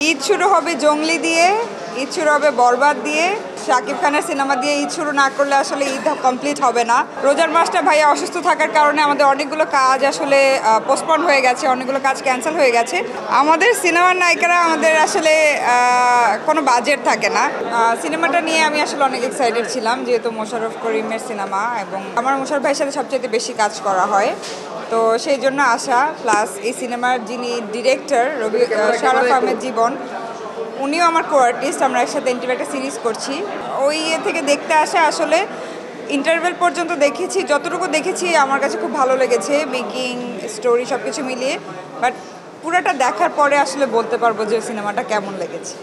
ঈদ শুরু হবে জঙ্গলি দিয়ে, ঈদ শুরু হবে বরবাদ দিয়ে। শাকিব খানের সিনেমা দিয়ে ঈদ শুরু না করলে আসলে ঈদ কমপ্লিট হবে না। রোজার মাসটা ভাইয়া অসুস্থ থাকার কারণে আমাদের অনেকগুলো কাজ আসলে পোস্টপন্ড হয়ে গেছে, অনেকগুলো কাজ ক্যান্সেল হয়ে গেছে। আমাদের সিনেমার নায়িকারা আমাদের আসলে কোনো বাজেট থাকে না। সিনেমাটা নিয়ে আমি আসলে অনেক এক্সাইটেড ছিলাম, যেহেতু মোশাররফ করিমের সিনেমা এবং আমার মোশাররফ ভাইয়ের সাথে সবচেয়ে বেশি কাজ করা হয়, তো সেই জন্য আসা। প্লাস এই সিনেমার যিনি ডিরেক্টর শারাফ আহমেদ জীবন, উনিও আমার কো আর্টিস্ট। আমরা একসাথে ইন্টারভিউ একটা সিরিজ করছি, ওই থেকে দেখতে আসা। আসলে ইন্টারভেল পর্যন্ত দেখেছি, যতটুকু দেখেছি আমার কাছে খুব ভালো লেগেছে, মেকিং স্টোরি সব কিছু মিলিয়ে। বাট পুরোটা দেখার পরে আসলে বলতে পারবো যে সিনেমাটা কেমন লেগেছে।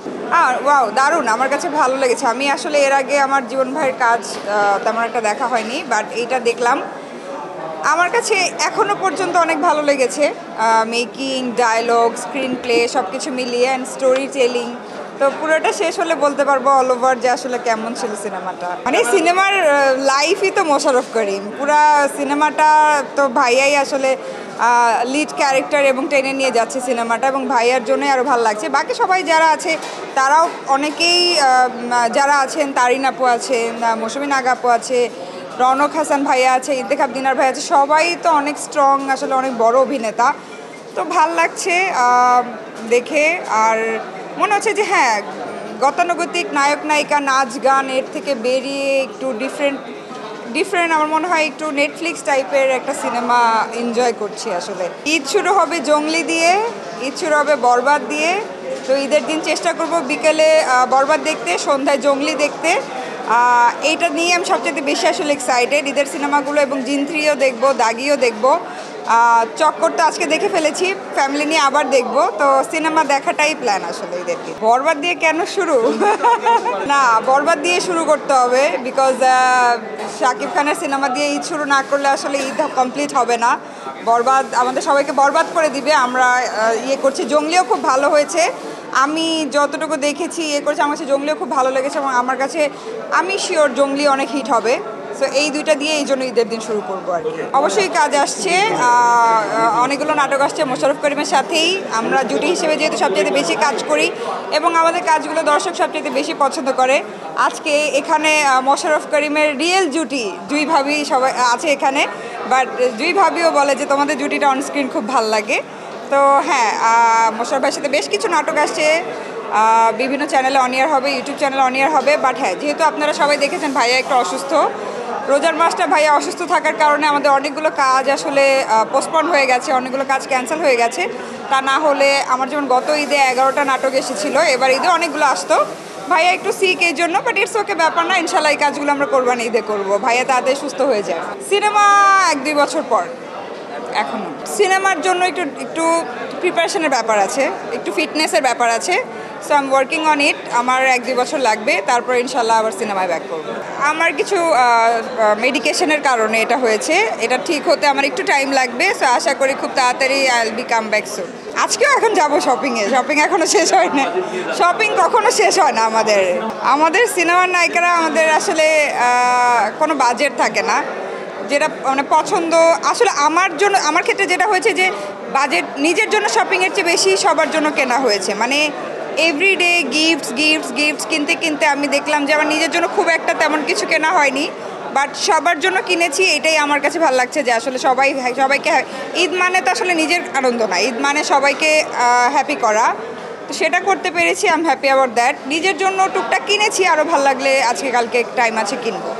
ওয়াও, দারুণ, আমার কাছে ভালো লেগেছে। আমি আসলে এর আগে আমার জীবন ভাইয়ের কাজ তেমন একটা দেখা হয়নি, বাট এইটা দেখলাম, আমার কাছে এখনও পর্যন্ত অনেক ভালো লেগেছে। মেকিং, ডায়লগ, স্ক্রিন প্লে সব কিছু মিলিয়ে অ্যান্ড স্টোরি টেলিং। তো পুরোটা শেষ হলে বলতে পারবো অল ওভার যে আসলে কেমন ছিল সিনেমাটা। মানে সিনেমার লাইফই তো মোশাররফ করিম, পুরা সিনেমাটা তো ভাইয়াই আসলে লিড ক্যারেক্টার এবং টেনে নিয়ে যাচ্ছে সিনেমাটা, এবং ভাইয়ার জন্যই আরও ভালো লাগছে। বাকি সবাই যারা আছে তারাও অনেকেই, যারা আছেন, তারিন আপু আছেন, মৌসুমী নাগ আপু আছে, রৌনক হাসান ভাইয়া আছে, ইন্তেখাব দিনার ভাই আছে, সবাই তো অনেক স্ট্রং, আসলে অনেক বড় অভিনেতা। তো ভাল লাগছে দেখে। আর মনে হচ্ছে যে হ্যাঁ, গতানুগতিক নায়ক নায়িকা, নাচ গান এর থেকে বেরিয়ে একটু ডিফারেন্ট আমার মনে হয় একটু নেটফ্লিক্স টাইপের একটা সিনেমা এনজয় করছি আসলে। ঈদ শুরু হবে জঙ্গলি দিয়ে, ঈদ শুরু হবে বরবাদ দিয়ে। তো ঈদের দিন চেষ্টা করব বিকেলে বরবাদ দেখতে, সন্ধ্যায় জঙ্গলি দেখতে। এইটা নিয়ে আমি সবচেয়ে বেশি আসলে এক্সাইটেড। ঈদের সিনেমাগুলো এবং জিন 3ও দেখবো, দাগিও দেখবো। চক্কর তো আজকে দেখে ফেলেছি, ফ্যামিলি নিয়ে আবার দেখবো। তো সিনেমা দেখাটাই প্ল্যান আসলে ঈদেরকে। বরবাদ দিয়ে কেন শুরু? না, বরবাদ দিয়ে শুরু করতে হবে, বিকজ শাকিব খানের সিনেমা দিয়ে ঈদ শুরু না করলে আসলে ঈদ কমপ্লিট হবে না। বরবাদ আমাদের সবাইকে বরবাদ করে দিবে। আমরা করছি। জঙ্গলিও খুব ভালো হয়েছে, আমি যতটুকু দেখেছি করেছি, আমার কাছে জঙ্গলিও খুব ভালো লেগেছে, এবং আমার কাছে আমি শিওর জঙ্গলি অনেক হিট হবে। সো এই দুইটা দিয়ে এই জন্য ঈদের দিন শুরু করবো আর কি। অবশ্যই কাজ আসছে, অনেকগুলো নাটক আসছে মোশাররফ করিমের সাথেই। আমরা জুটি হিসেবে যেহেতু সবচেয়ে বেশি কাজ করি, এবং আমাদের কাজগুলো দর্শক সবচেয়ে বেশি পছন্দ করে। আজকে এখানে মোশাররফ করিমের রিয়েল জুটি, দুই ভাবি সবাই আছে এখানে, বাট দুই ভাবিও বলে যে তোমাদের জুটিটা অনস্ক্রিন খুব ভালো লাগে। তো হ্যাঁ, মোশাররফ ভাইয়ের সাথে বেশ কিছু নাটক আসছে, বিভিন্ন চ্যানেলে অনিয়ার হবে, ইউটিউব চ্যানেলে অনিয়ার হবে। বাট হ্যাঁ, যেহেতু আপনারা সবাই দেখেছেন ভাইয়া একটু অসুস্থ, রোজার মাসটা ভাইয়া অসুস্থ থাকার কারণে আমাদের অনেকগুলো কাজ আসলে পোস্টপন্ড হয়ে গেছে, অনেকগুলো কাজ ক্যান্সেল হয়ে গেছে। তা না হলে আমার যেমন গত ঈদে 11টা নাটক এসেছিলো, এবার ঈদে অনেকগুলো আসতো। ভাইয়া একটু সিক এই জন্য, বাট ইটস ওকে, ব্যাপার না। ইনশাল্লাহ এই কাজগুলো আমরা কোরবানি ঈদে করবো, ভাইয়া তাড়াতাড়ি সুস্থ হয়ে যায়। সিনেমা 1-2 বছর পর। এখনও সিনেমার জন্য একটু প্রিপারেশনের ব্যাপার আছে, একটু ফিটনেসের ব্যাপার আছে। So I am working on it. আমার 1-2 বছর লাগবে, তারপর ইনশাল্লাহ আবার সিনেমায় ব্যাক করব। আমার কিছু মেডিকেশনের কারণে এটা হয়েছে, এটা ঠিক হতে আমার একটু টাইম লাগবে। সো আশা করি খুব তাড়াতাড়ি I will be come back soon. আজকেও এখন যাব শপিংয়ে, শপিং এখনও শেষ হয় না, শপিং কখনো শেষ হয় না আমাদের সিনেমার নায়িকারা আমাদের আসলে কোনো বাজেট থাকে না, যেটা মানে পছন্দ। আসলে আমার ক্ষেত্রে যেটা হয়েছে যে বাজেট নিজের জন্য শপিংয়ের চেয়ে বেশি সবার জন্য কেনা হয়েছে। মানে এভরিডে গিফটস কিনতে আমি দেখলাম যে আমার নিজের জন্য খুব একটা তেমন কিছু কেনা হয়নি, বাট সবার জন্য কিনেছি। এটাই আমার কাছে ভালো লাগছে যে আসলে সবাইকে ঈদ মানে তো আসলে নিজের আনন্দ না, ঈদ মানে সবাইকে হ্যাপি করা। তো সেটা করতে পেরেছি, I am happy about that. নিজের জন্য টুকটাক কিনেছি, আরও ভালো লাগলে আজকে কালকে টাইম আছে কিনবো।